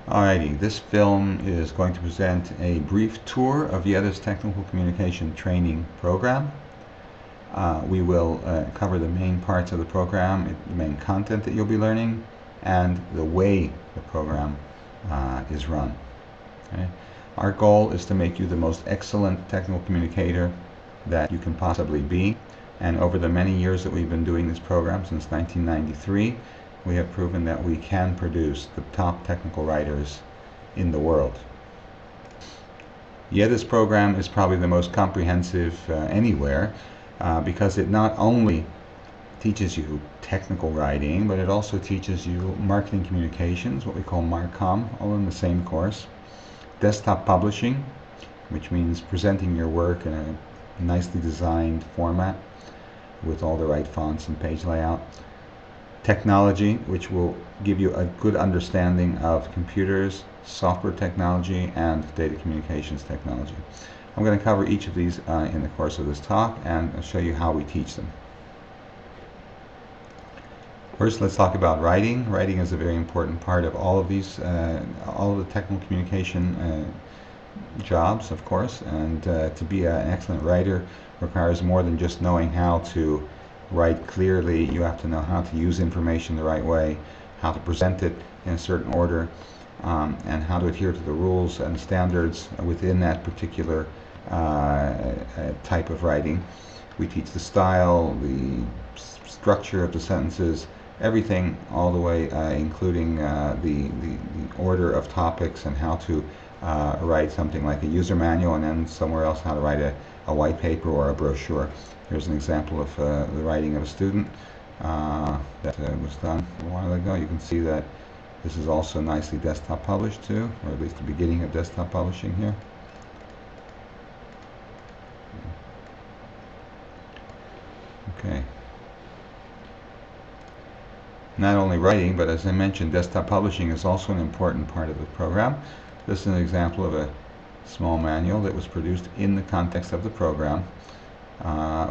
Alrighty, this film is going to present a brief tour of YEDA's Technical Communication Training Program. We will cover the main parts of the program, the main content that you'll be learning, and the way the program is run. Okay? Our goal is to make you the most excellent technical communicator that you can possibly be. And over the many years that we've been doing this program, since 1993, we have proven that we can produce the top technical writers in the world. YEDA's program is probably the most comprehensive anywhere because it not only teaches you technical writing, but it also teaches you marketing communications, what we call MarCom, all in the same course. Desktop publishing, which means presenting your work in a nicely designed format with all the right fonts and page layout. Technology, which will give you a good understanding of computers, software technology, and data communications technology. I'm going to cover each of these in the course of this talk, and I'll show you how we teach them. First, let's talk about writing. Writing is a very important part of all of these, all of the technical communication jobs, of course, and to be an excellent writer requires more than just knowing how to write clearly. You have to know how to use information the right way, how to present it in a certain order, and how to adhere to the rules and standards within that particular type of writing. We teach the style, the structure of the sentences, everything all the way, including the order of topics and how to write something like a user manual, and then somewhere else how to write a white paper or a brochure. Here's an example of the writing of a student that was done a while ago. You can see that this is also nicely desktop published too, or at least the beginning of desktop publishing here. Okay. Not only writing, but as I mentioned, desktop publishing is also an important part of the program. This is an example of a small manual that was produced in the context of the program.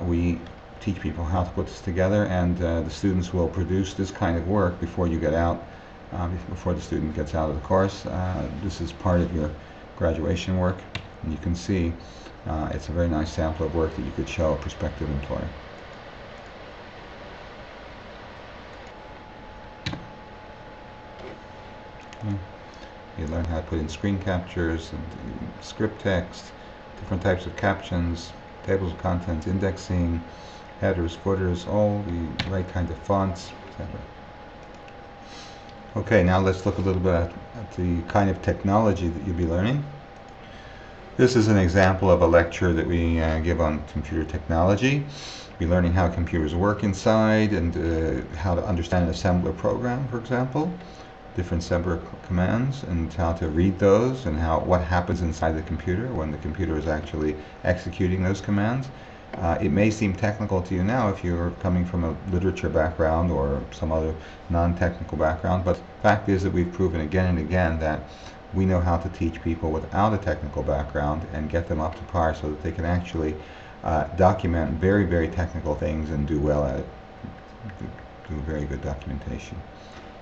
We teach people how to put this together, and the students will produce this kind of work before you get out, before the student gets out of the course. This is part of your graduation work, and you can see it's a very nice sample of work that you could show a prospective employer. You learn how to put in screen captures and script text, different types of captions, tables of contents, indexing, headers, footers, all the right kind of fonts, etc. Okay, now let's look a little bit at the kind of technology that you'll be learning. This is an example of a lecture that we give on computer technology. We're learning how computers work inside and how to understand an assembler program, for example, different assembler commands and how to read those, and what happens inside the computer when the computer is actually executing those commands. It may seem technical to you now if you're coming from a literature background or some other non-technical background, but the fact is that we've proven again and again that we know how to teach people without a technical background and get them up to par so that they can actually document very, very technical things and do well at it, do very good documentation.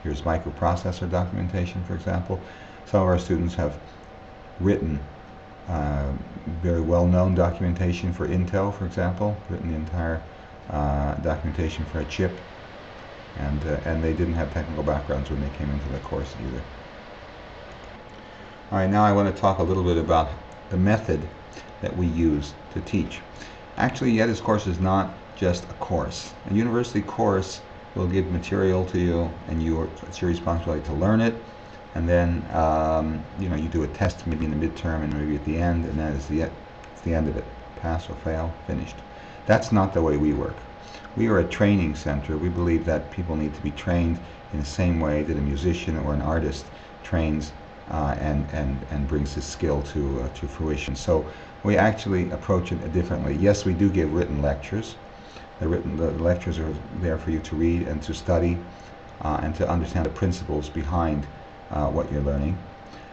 Here's microprocessor documentation, for example. Some of our students have written very well-known documentation for Intel, for example, written the entire documentation for a chip, and they didn't have technical backgrounds when they came into the course either. All right, now I want to talk a little bit about the method that we use to teach. Actually, YEDA's course is not just a course. A university course will give material to you, and it's your responsibility to learn it, and then you do a test maybe in the midterm and maybe at the end, and that is the end of it. Pass or fail, finished. That's not the way we work. We are a training center. We believe that people need to be trained in the same way that a musician or an artist trains and brings his skill to fruition. So we actually approach it differently. Yes, we do give written lectures. The lectures are there for you to read and to study and to understand the principles behind what you're learning.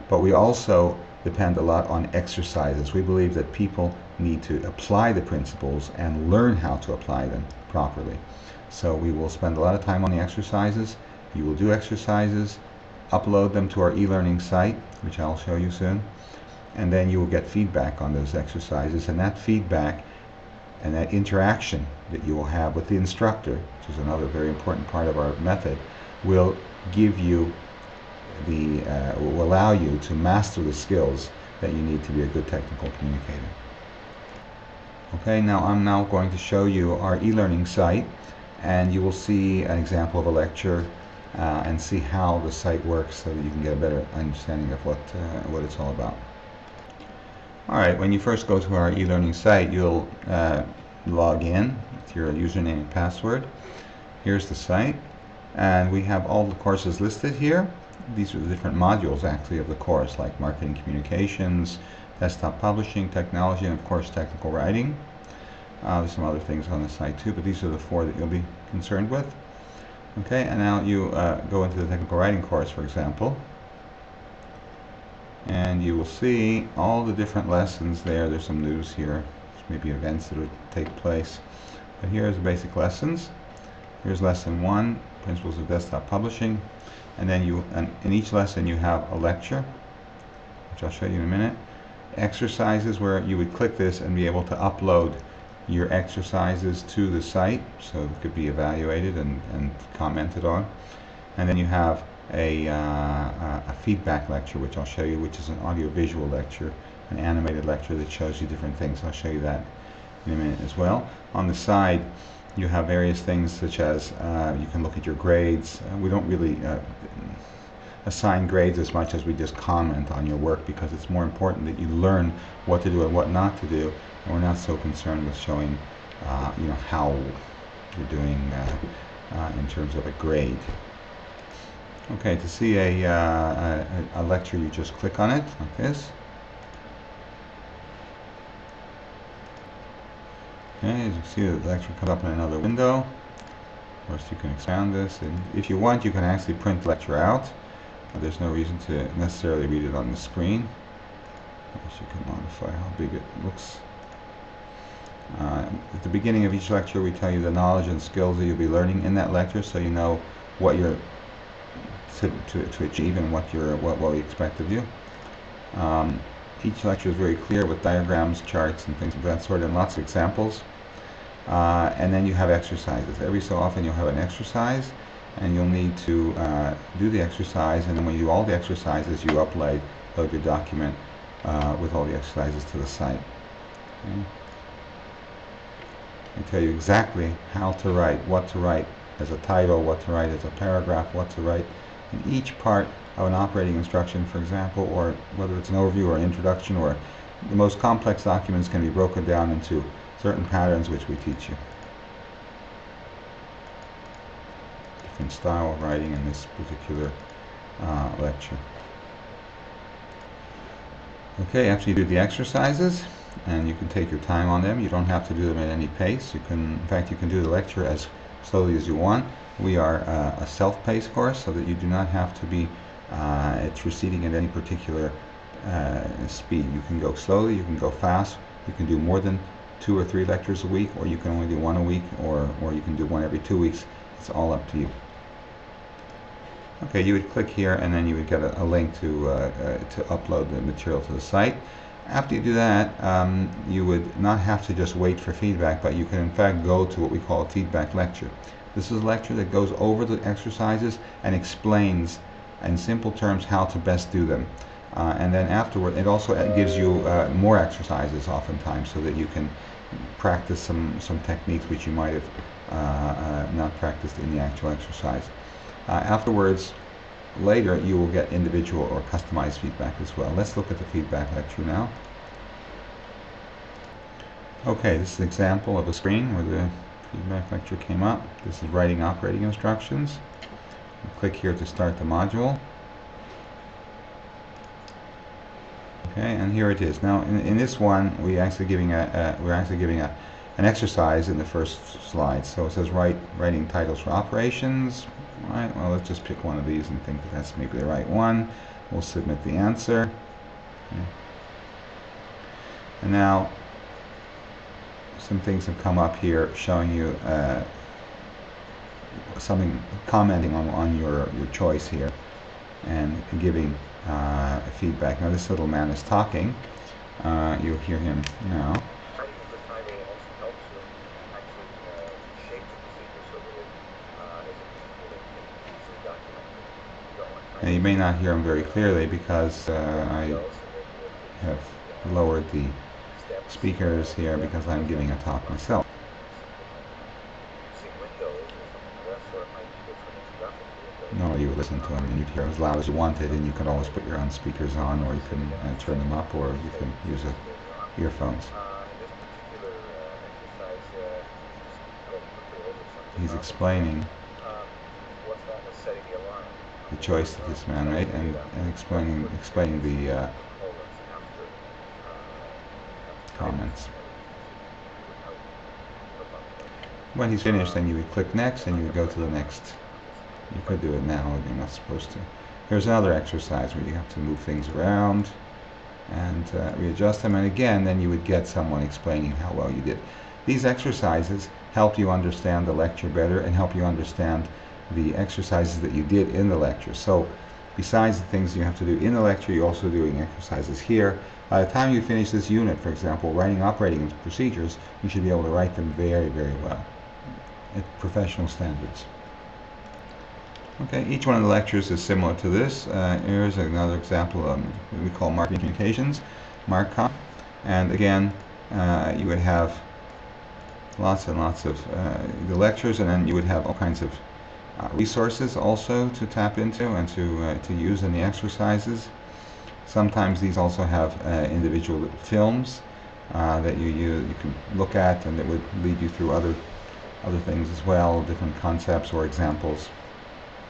But we also depend a lot on exercises. We believe that people need to apply the principles and learn how to apply them properly. So we will spend a lot of time on the exercises. You will do exercises. upload them to our e-learning site, which I'll show you soon, and then you will get feedback on those exercises, and that feedback and that interaction that you will have with the instructor, which is another very important part of our method, will give you will allow you to master the skills that you need to be a good technical communicator. Okay, now I'm going to show you our e-learning site, and you will see an example of a lecture and see how the site works so that you can get a better understanding of what it's all about. Alright, when you first go to our e-learning site, you'll log in with your username and password. Here's the site, and we have all the courses listed here. These are the different modules actually of the course, like marketing communications, desktop publishing, technology, and of course technical writing. There's some other things on the site too, but these are the 4 that you'll be concerned with. Okay, and now you go into the technical writing course, for example, and you will see all the different lessons there. There's some news here, maybe events that would take place, but here's the basic lessons. Here's lesson 1, principles of desktop publishing, and then in each lesson you have a lecture, which I'll show you in a minute, exercises where you would click this and be able to upload your exercises to the site so it could be evaluated and commented on, and then you have a feedback lecture, which I'll show you, which is an audio-visual lecture, an animated lecture that shows you different things. I'll show you that in a minute as well. On the side you have various things such as you can look at your grades. We don't really assign grades as much as we just comment on your work, because it's more important that you learn what to do and what not to do, and we're not so concerned with showing how you're doing in terms of a grade. Okay, to see a lecture, you just click on it like this. Okay, as you see, the lecture comes up in another window. Of course, you can expand this, and if you want, you can actually print the lecture out. There's no reason to necessarily read it on the screen. Of course, you can modify how big it looks. At the beginning of each lecture, we tell you the knowledge and skills that you'll be learning in that lecture, so you know what you're to achieve and what we expect of you. Each lecture is very clear with diagrams, charts, and things of that sort, and lots of examples. And then you have exercises. Every so often you'll have an exercise, and you'll need to do the exercise, and then when you do all the exercises, you upload your document with all the exercises to the site. Okay. I tell you exactly how to write, what to write as a title, what to write as a paragraph, what to write in each part of an operating instruction, for example, or whether it's an overview or an introduction, or the most complex documents can be broken down into certain patterns which we teach you. Different style of writing in this particular lecture. Okay, after you do the exercises, and you can take your time on them, you don't have to do them at any pace. In fact, you can do the lecture as slowly as you want. We are a self-paced course, so that you do not have to be proceeding at any particular speed. You can go slowly, you can go fast, you can do more than 2 or 3 lectures a week, or you can only do 1 a week, or you can do 1 every 2 weeks. It's all up to you. Okay, you would click here, and then you would get a link to upload the material to the site. After you do that, you would not have to just wait for feedback, but you can in fact go to what we call a feedback lecture. This is a lecture that goes over the exercises and explains in simple terms how to best do them. And then afterward, it also gives you more exercises oftentimes, so that you can practice some techniques which you might have not practiced in the actual exercise. Afterwards, later, you will get individual or customized feedback as well. Let's look at the feedback lecture now. Okay, this is an example of a screen where the feedback lecture came up. This is writing operating instructions. Click here to start the module. Okay, and here it is. Now, in this one, we're actually giving an exercise in the first slide. So it says writing titles for operations. Right. Well, let's just pick one of these and think that that's maybe the right one. We'll submit the answer. Okay. And now, some things have come up here showing you something, commenting on your choice here. and giving feedback. Now this little man is talking. You'll hear him now. Now you may not hear him very clearly because I have lowered the speakers here because I'm giving a talk myself. Normally you would listen to him and you'd hear as loud as you wanted, and you could always put your own speakers on, or you can turn them up, or you can use earphones. He's explaining the choice that this man made, and explaining the comments. When he's finished, then you would click next, and you would go to the next. You could do it now, but you're not supposed to. Here's another exercise where you have to move things around and readjust them, and again, then you would get someone explaining how well you did. These exercises help you understand the lecture better and help you understand the exercises that you did in the lecture. So besides the things you have to do in the lecture, you're also doing exercises here. By the time you finish this unit, for example, writing operating procedures, you should be able to write them very, very well at professional standards. Okay, each one of the lectures is similar to this. Here's another example of what we call marketing communications, MarCom. And again, you would have lots and lots of the lectures, and then you would have all kinds of resources also to tap into and to use in the exercises. Sometimes these also have individual films that you can look at, and that would lead you through other things as well, different concepts or examples.